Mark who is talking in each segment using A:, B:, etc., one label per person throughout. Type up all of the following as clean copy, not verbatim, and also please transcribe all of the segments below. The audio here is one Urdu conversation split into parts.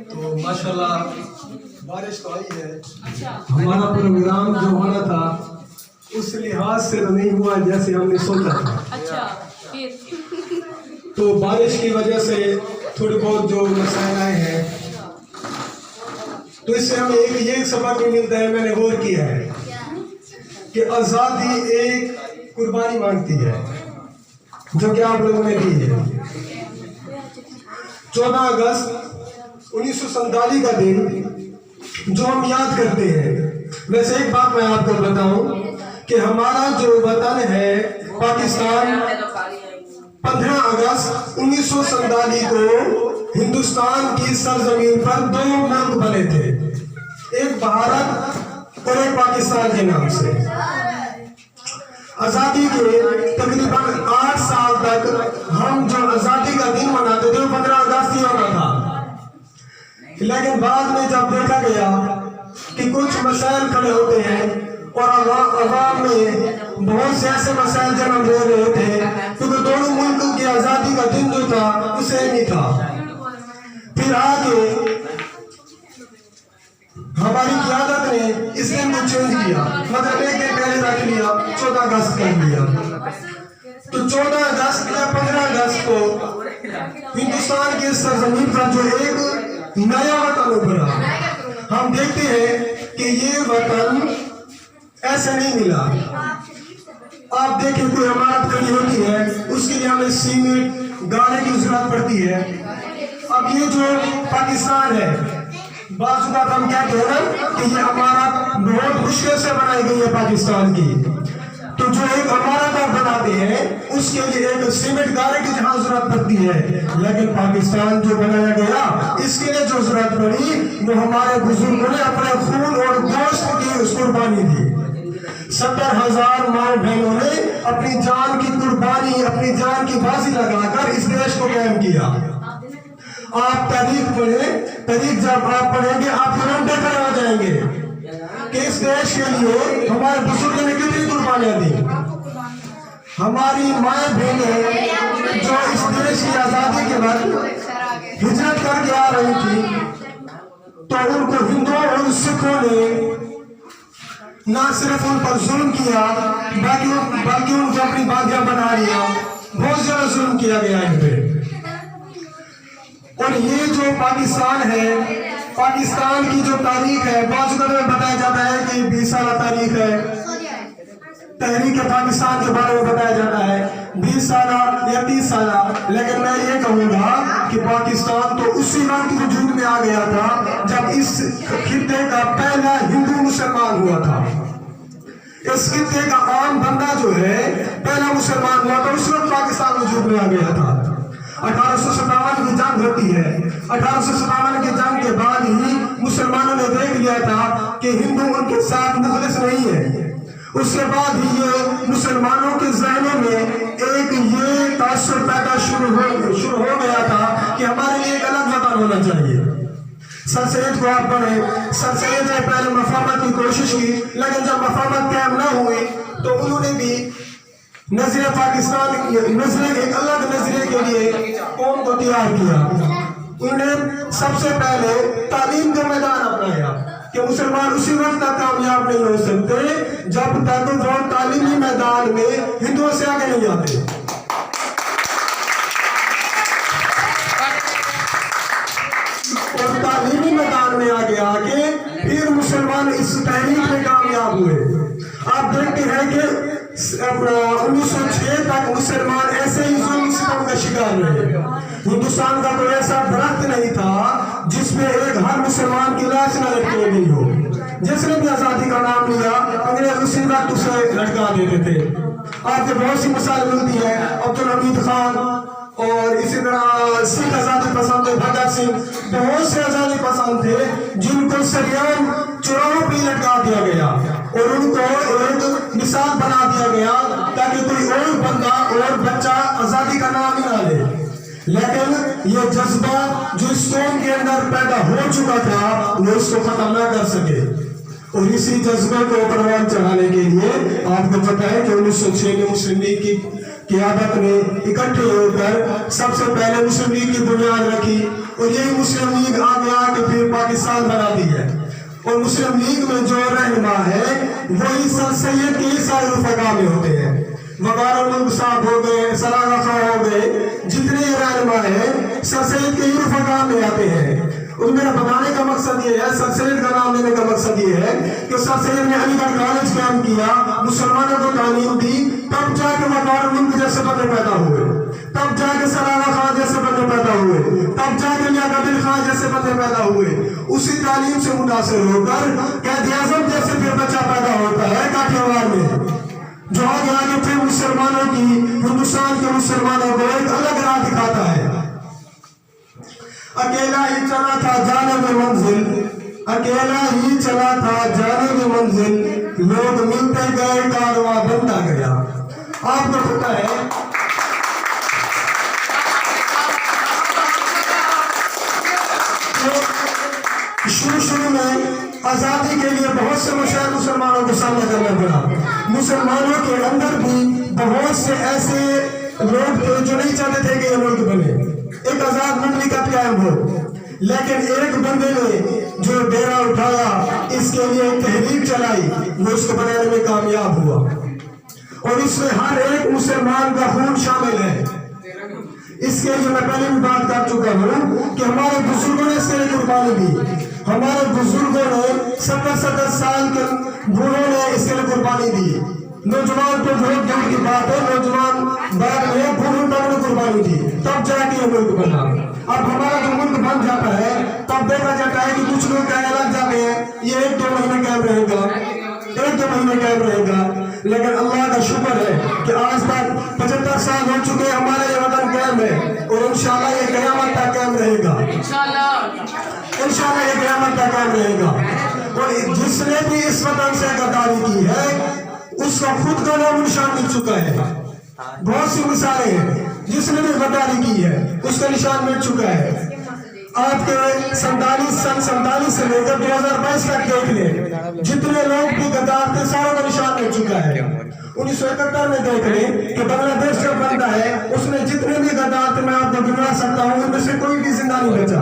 A: تو ماشاءاللہ بارش تو آئی ہے. ہمارا پروگرام جو ہونا تھا اس لحاظ سے تو نہیں ہوا جیسے ہم نے سوچا تھا. تو بارش کی وجہ سے تھوڑے بہت جو مسائل آئے ہیں تو اس سے ہمیں ایک سبق بھی ملتا ہے. میں نے غور کیا ہے کہ آزادی ایک قربانی مانگتی ہے جو کہ آپ لوگوں نے دی ہے. 14 اگست 1947 کا دن جو ہم یاد کرتے ہیں. ویسے ایک بات میں آپ کو بتاؤں کہ ہمارا جو وطن ہے پاکستان 15 اگست 1947 کو ہندوستان کی سرزمین پر 2 ملک بنے تھے, ایک بھارت اور ایک پاکستان کے نام سے. آزادی کے تقریباً 8 سال تک ہم جو آزادی کا دن مناتے تھے وہ 15 اگست ہی ہوتا تھا. لیکن بعد میں جب دیکھا گیا کہ کچھ مسائل کھڑے ہوتے ہیں اور عوام میں بہت سے ایسے مسائل جنم لے رہے تھے کیونکہ دونوں ملکوں کی آزادی کا دن جو تھا وہ سیم ہی تھا. پھر آگے ہماری قیادت نے اس دن کو چینج کیا, مطلب ایک دن پہلے رکھ لیا, 14 اگست کر لیا. تو 14 اگست یا 15 اگست کو ہندوستان کی سرزمین پر جو ایک نیا وطن ابھرا. ہم دیکھتے ہیں کہ یہ وطن ایسے نہیں ملا. آپ دیکھیں کوئی عمارت کھڑی ہوتی ہے اس کے لیے ہمیں سیمنٹ گاڑے کی ضرورت پڑتی ہے. اب یہ جو پاکستان ہے بعض اوقات ہم کہتے ہیں نا کہ یہ عمارت بہت مشکل سے بنائی گئی ہے پاکستان کی. تو جو ایک عمارت آپ بناتے ہیں اس کے لیے ایک سیمنٹ گاڑے کی جہاں ضرورت پڑتی ہے, لیکن پاکستان جو بنایا گیا اس کے لیے جو ضرورت پڑی وہ ہمارے بزرگوں نے اپنے خون اور گوشت کی اس قربانی دی. 70,000 ماں بہنوں نے اپنی جان کی قربانی, اپنی جان کی بازی لگا کر اس دیش کو قائم کیا. آپ تاریخ پڑھیں, تاریخ جب آپ پڑھیں گے آپ رونگٹے کھڑے ہو جائیں گے کہ اس دیش کے لیے ہمارے بزرگوں نے کتنی قربانیاں دی. ہماری مائیں بہنیں جو اس دیش کی آزادی کے وقت ہجرت کر کے آ رہی تھی تو ان کو ہندوؤں اور سکھوں نے نہ صرف ان پر ظلم کیا بلکہ ان کو اپنی باغیاں بنا لیا. بہت زیادہ ظلم کیا گیا ان پہ. اور یہ جو پاکستان ہے, پاکستان کی جو تاریخ ہے بعض اوقات میں بتایا جاتا ہے کہ 20 سالہ تاریخ ہے. تحریک پاکستان کے بارے میں بتایا جاتا ہے 20 سالہ یا 30 سالہ. لیکن میں یہ کہوں گا کہ پاکستان تو اسی وقت وجود میں آ گیا تھا جب اس خطے کا پہلا ہندو مسلمان ہوا تھا. اس خطے کا عام بندہ جو ہے پہلا مسلمان ہوا تھا, اس وقت پاکستان وجود میں آ گیا تھا. 1857 کی جنگ ہوتی ہے. 1857 کی جنگ کے بعد ہی مسلمانوں نے دیکھ لیا تھا کہ ہندو ان کے ساتھ مخلص نہیں ہے. اس کے بعد ہی یہ مسلمانوں کے ذہنوں میں ایک یہ تاثر پیدا شروع ہو گیا تھا کہ ہمارے لیے ایک الگ وطن ہونا چاہیے. سر سید کو آپ پڑھیں, سر سید نے پہلے مفاہمت کی کوشش کی لیکن جب مفاہمت قائم نہ ہوئی تو انہوں نے بھی نظریہ پاکستان نظریہ ایک الگ نظریے کے لیے قوم کو تیار کیا. انہوں نے سب سے پہلے تعلیم کا میدان اپنایا کہ مسلمان اسی وقت تک کامیاب نہیں ہو سکتے جب تک وہ تعلیمی میدان میں ہندوؤں سے آگے نہیں آتے. اور تعلیمی میدان میں آگے آگے پھر مسلمان اس تحریک میں کامیاب ہوئے. آپ دیکھتے ہیں کہ 1906 تک مسلمان ایسے ہی ظلم ستم کا شکار رہے. ہندوستان کا کوئی ایسا درخت نہیں تھا جس میں ایک ہر مسلمان کی لاش نہ لٹکی گئی ہو. جس نے بھی آزادی کا نام لیا انگریز اسی وقت اسے لٹکا دیتے تھے. آپ کو بہت سی مثال ملتی ہے, عبدالحمید خان اور اسی طرح سکھ آزادی پسند تھے, بھگت سنگھ بہت سے آزادی پسند تھے جن کو سریعان چوراہوں پہ لٹکا دیا گیا اور ان کو ایک مثال بنا دیا گیا تاکہ کوئی اور بندہ اور بچہ آزادی کا نام ہی نہ لے. لیکن یہ جذبہ جو اس قوم کے اندر پیدا ہو چکا تھا وہ اس کو ختم نہ کر سکے. اور اسی جذبے کو پروان چڑھانے کے لیے آپ کو پتہ ہے کہ 1906 میں مسلم لیگ کی قیادت نے اکٹھے ہو کر سب سے پہلے مسلم لیگ کی بنیاد رکھی اور یہی مسلم لیگ آگے آ کے پھر پاکستان بنا دی ہے. اور مسلم لیگ میں جو رہنما ہے وہی سر سید کے سارے رفقا میں ہوتے ہیں. وقار الملک صاحب ہو گئے, سراغا خان ہو گئے, جتنے رہنما ہیں سر سید کے ہی رفقا میں آتے ہیں. اور میرا بتانے کا مقصد یہ ہے, سر سید کا نام لینے کا مقصد یہ ہے کہ سر سید نے علی گڑھ کالج قائم کیا, مسلمانوں کو تعلیم دی, تب جا کے وقار الملک جیسے بندے پیدا ہوئے, تب جا کے سراغا خان جیسے بندے پیدا ہوئے, تب جا کے لیاقت علی خان جیسے بندے پیدا ہوئے. اسی تعلیم سے متاثر ہو کر قائد اعظم جیسے پھر بچہ پیدا ہوتا ہے کاٹھیاواد میں, جو آگے آگے پھر مسلمانوں کی, ہندوستان کے مسلمانوں کو ایک الگ راہ دکھاتا ہے. اکیلا ہی چلا تھا جانب منزل, اکیلا ہی چلا تھا جانب منزل, لوگ ملتے گئے کارواں بنتا گیا. آپ کو پتہ ہے شروع میں آزادی کے لیے بہت سے مشاہد مسلمانوں کو سامنا کرنا پڑا. مسلمانوں کے اندر بھی بہت سے ایسے لوگ تھے جو نہیں چاہتے تھے کہ یہ ملک بنے, ایک آزاد مملکت قائم ہو. لیکن ایک بندے نے جو ڈیرا اٹھایا, اس کے لیے ایک تحریک چلائی, وہ اس کو بنانے میں کامیاب ہوا. اور اس میں ہر ایک مسلمان کا خون شامل ہے. اس کے لیے میں پہلے بھی بات کر چکا ہوں کہ ہمارے بزرگوں نے اس کے لیے قربانی دی. ہمارے بزرگوں نے 70 سال کے بوڑھوں نے اس کے لیے قربانی دی. نوجوان تو بہت دور کی بات ہے, نوجوان بعد میں بوڑھوں تک نے قربانی دی, تب جا کے یہ ملک بنا. اب ہمارا جو ملک بن جاتا ہے تب دیکھا جاتا ہے کہ کچھ لوگ کہنے لگ جاتے ہیں یہ 1-2 مہینے قائم رہے گا, 1-2 مہینے قائم رہے گا. لیکن اللہ کا شکر ہے کہ آج تک 75 سال ہو چکے, ہمارا یہ وطن قائم ہے اور انشاءاللہ یہ قیامت تک قائم رہے گا. انشاءاللہ یہ قیامت تک قائم رہے گا. اور جس نے بھی اس وطن سے غداری کی ہے اس کا خود کا نام نشان مل چکا ہے. بہت سی مثالیں ہیں, جس نے بھی غداری کی ہے اس کا نشان مل چکا ہے. آپ کے 47 سے لے کر 2022 تک دیکھ لیں, جتنے لوگ بھی غدار تھے ساروں کا نشان مل چکا ہے. 1971 میں دیکھ لیں کہ بنگلہ دیش جب بنتا ہے اس میں جتنے بھی غدار تھے میں آپ کو گنوا سکتا ہوں, ان میں سے کوئی بھی زندہ نہیں بچا,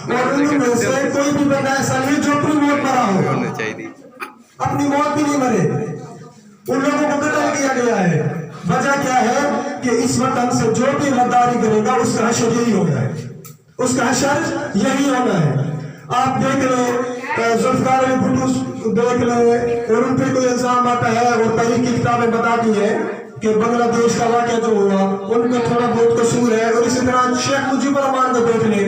A: اور ان میں سے کوئی بھی بندہ ایسا نہیں جو اپنی موت مرا ہو, اپنی موت بھی نہیں مرے. ان لوگوں کو قتل کیا گیا ہے. وجہ کیا ہے کہ اس وطن سے جو بھی غداری کرے گا اس کا حشر یہی ہونا ہے, اس کا حشر یہی ہونا ہے. آپ دیکھ لیں ذوالفقار علی بھٹو دیکھ لیں, اور ان پہ کوئی الزام آتا ہے اور تاریخ کی کتابیں بتاتی ہیں کہ بنگلہ دیش کا واقعہ جو ہوا ان میں تھوڑا بہت قصور ہے. اور اسی طرح شیخ مجیب الرحمان کو دیکھ لیں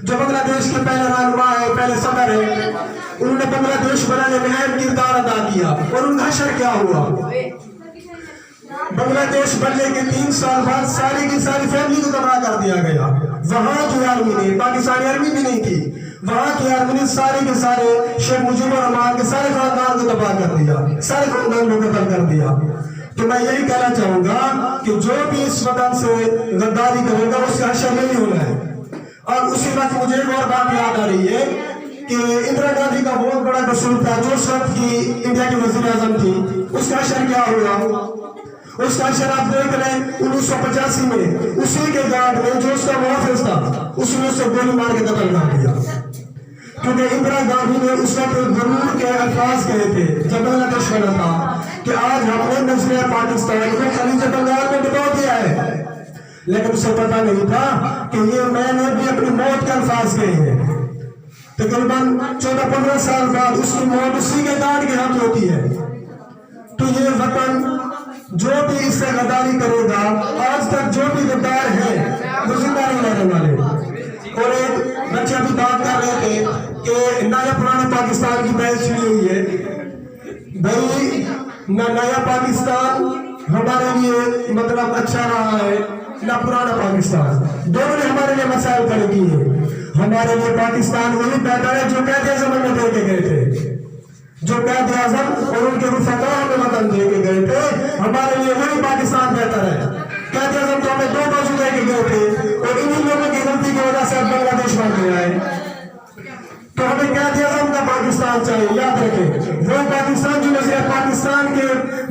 A: جو بنگلہ دیش کے پہلے رہنما ہے, پہلے صدر ہے, انہوں نے بنگلہ دیش بنانے میں اہم کردار ادا کیا. اور ان کا حشر کیا ہوا؟ بنگلہ دیش بننے کے 3 سال بعد ساری کی ساری فیملی کو تباہ کر دیا گیا. وہاں کی آرمی نے, پاکستانی آرمی بھی نہیں تھی, وہاں کی آرمی نے سارے کے سارے شیخ مجیب الرحمان کے سارے خاندان کو تباہ کر دیا, سارے خاندان کو قتل کر دیا. تو میں یہی کہنا چاہوں گا کہ جو بھی اس وطن سے غداری کرے گا اس کا حشر نہیں ہونا ہے. اور اسی وقت مجھے ایک اور بات یاد آ رہی ہے کہ اندرا گاندھی کا بہت بڑا قصور تھا, جو اس وقت کی انڈیا کی وزیر اعظم تھی, اس کا حشر کیا ہوا؟ اس کا حشر آپ دیکھ لیں 1985 میں اسی کے گارڈ میں جو اس کا محافظ تھا اس نے اسے گولی مار کے قتل کر دیا. کیونکہ اندرا گاندھی نے اس وقت غرور کے الفاظ کہے تھے جب بنگلہ دیش بنا تھا کہ آج ہم نے نظر پاکستان کو خلیج بنگال میں ڈبو دیا ہے. لیکن اسے پتا نہیں تھا کہ یہ میں نے بھی اپنی موت کے الفاظ کہے ہیں. تقریباً 14-15 سال بعد اس کی موت اسی کے گارڈ کے ہاتھ ہوتی ہے. تو یہ وطن جو بھی اس سے غداری کرے گا, آج تک جو بھی غدار ہے وہ زندہ نہیں رہنے والے. اور ایک بچے ابھی بات کر رہے تھے کہ نیا پرانے پاکستان کی بحث چھڑی ہوئی ہے. بھائی نہ نیا پاکستان ہمارے لیے مطلب اچھا رہا ہے نہ پرانا پاکستان, دونوں نے ہمارے لیے مسائل کھڑے کیے ہیں. ہمارے لیے پاکستان وہی بہتر ہے جو قائد اعظم میں دے کے گئے تھے, جو قائد اعظم اور ان کے رفقا ہمیں وطن دے کے گئے تھے. ہمارے لیے وہی پاکستان بہتر ہے. قائد اعظم تو ہمیں 2 بازو دے کے گئے تھے اور انہی لوگوں کی غلطی کی وجہ سے اب بنگلہ دیش بن گیا ہے. تو ہمیں قائد اعظم کا پاکستان چاہیے. یاد رکھیں وہ پاکستان جو نظریہ پاکستان کے